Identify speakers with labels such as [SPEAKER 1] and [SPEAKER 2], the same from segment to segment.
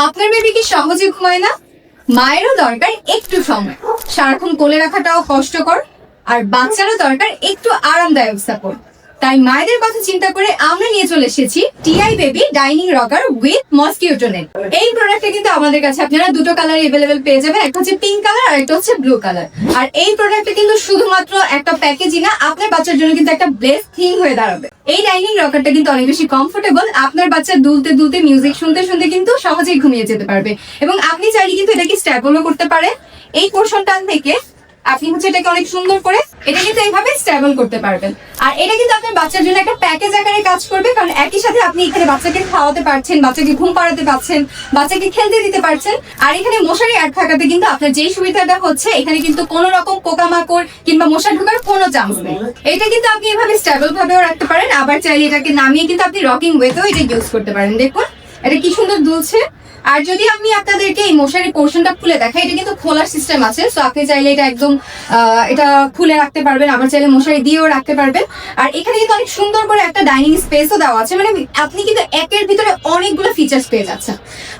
[SPEAKER 1] আপনার বেবি কি সহজে ঘুমায় না? মায়েরও দরকার একটু সময়, সারাক্ষণ কোলে রাখাটাও কষ্টকর, আর বাচ্চারও দরকার একটু আরামদায়ক সাপোর্ট। তাই মায়েদের কথা চিন্তা করে আমরা নিয়ে চলে এসেছি TI baby dining rocker with mosquito net. এই প্রোডাক্টটা কিন্তু আমাদের কাছে আপনারা দুটো কালার এভেলেবেল পেয়ে যাবেন, একটা হচ্ছে পিঙ্ক কালার আর একটা হচ্ছে ব্লু কালার। আর এই প্রোডাক্টটা কিন্তু শুধুমাত্র একটা প্যাকেজই না, আপনার বাচ্চার জন্য কিন্তু একটা বেস্ট থিং হয়ে দাঁড়াবে। এই ডাইনিং রকারটা কিন্তু অনেক বেশি কমফোর্টেবল, আপনার বাচ্চা দুলতে দুলতে মিউজিক শুনতে শুনতে কিন্তু সহজেই ঘুমিয়ে যেতে পারবে। এবং আপনি চাইলে কিন্তু এটাকে স্ট্যাবলও করতে পারেন। এই পোর্শনটা থেকে আপনি হচ্ছে এটাকে অনেক সুন্দর করে এটা কিন্তু এইভাবে স্টেবল করতে পারবেন। আর এটা কিন্তু আপনার বাচ্চার জন্য একটা প্যাকেজ আকারে কাজ করবে, কারণ একই সাথে আপনি এখানে বাচ্চাকে খাওয়াতে পারছেন, বাচ্চাকে ঘুম পাড়াতে পারছেন, বাচ্চাকে খেলতে দিতে পারছেন। আর এখানে মশারি অ্যাড থাকাতে কিন্তু আপনার যেই সুবিধাটা হচ্ছে, এখানে কিন্তু কোনো রকম পোকামাকড় কিংবা মশা ঢোকার কোনো চান্স নেই। এটা কিন্তু আপনি এভাবে স্টেবল ভাবেও রাখতে পারেন, আবার চাইলে এটাকে নামিয়ে কিন্তু আপনি রকিং ওয়েতেও এটা ইউজ করতে পারেন। দেখুন এটা কি সুন্দর দুলছে। আর যদি আমি আপনাদেরকে এই মশারি পোর্শনটা খুলে দেখাই, এটা কিন্তু খোলার সিস্টেম আছে, সো আপনি চাইলে এটা একদম এটা খুলে রাখতে পারবেন, আবার চাইলে মশারি দিয়েও রাখতে পারবেন। আর এখানে কিন্তু অনেক সুন্দর করে একটা ডাইনিং স্পেসও দেওয়া আছে, মানে আপনি কিন্তু একের ভিতরে অনেকগুলো ফিচার্স পেয়ে যাচ্ছেন।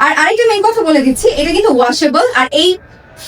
[SPEAKER 1] আর আরেকটা মেইন কথা বলে দিচ্ছি, এটা কিন্তু ওয়াশেবল, আর এই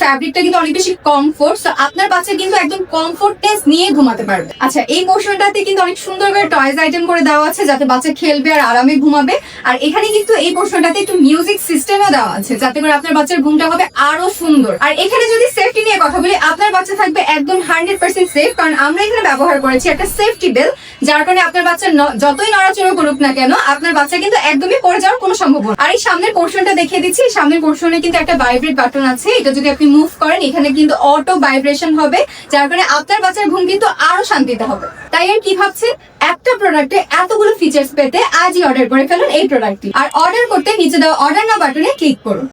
[SPEAKER 1] ফ্যাব্রিকটা কিন্তু অনেক বেশি কমফোর্ট, সো আপনার বাচ্চা কিন্তু একদম কমফোর্টনেস নিয়ে ঘুমাতে পারবে। আচ্ছা, এই পোর্শনটাতে কিন্তু অনেক সুন্দর করে টয়েস আইটেম করে দেওয়া আছে, যাতে বাচ্চা খেলবে আর আরামে ঘুমাবে। আর এখানে কিন্তু এই পোর্শনটাতে একটু মিউজিক সিস্টেমও দেওয়া আছে, যাতে করে আপনার বাচ্চার ঘুমটা হবে আরো সুন্দর। আর এখানে যদি সেফটি নিয়ে কথা বলি, আপনার বাচ্চা থাকবে একদম 100% সেফ, কারণ আমরা এখানে ব্যবহার করেছি একটা সেফটি বেল, যার কারণে আপনার বাচ্চা যতই নড়াচড়া করুক না কেন, আপনার বাচ্চা কিন্তু একদমই পড়ে যাওয়ার কোনো সম্ভাবনা। আর এই সামনের পোর্শনটা দেখিয়ে দিচ্ছি, সামনের পোর্শনে কিন্তু একটা ভাইব্রেট বাটন আছে, এটা যদি আপনি মুভ করেন এখানে কিন্তু অটো ভাইব্রেশন হবে, যার কারণে আপনার বাচ্চার ঘুম কিন্তু আরো শান্তিতে হবে। তাই আর কি ভাবছেন, একটা প্রোডাক্টে এতগুলো ফিচার্স পেতে আজই অর্ডার করে ফেলুন এই প্রোডাক্টটি। আর অর্ডার করতে নিচে দেওয়া অর্ডার নাও বাটনে ক্লিক করুন।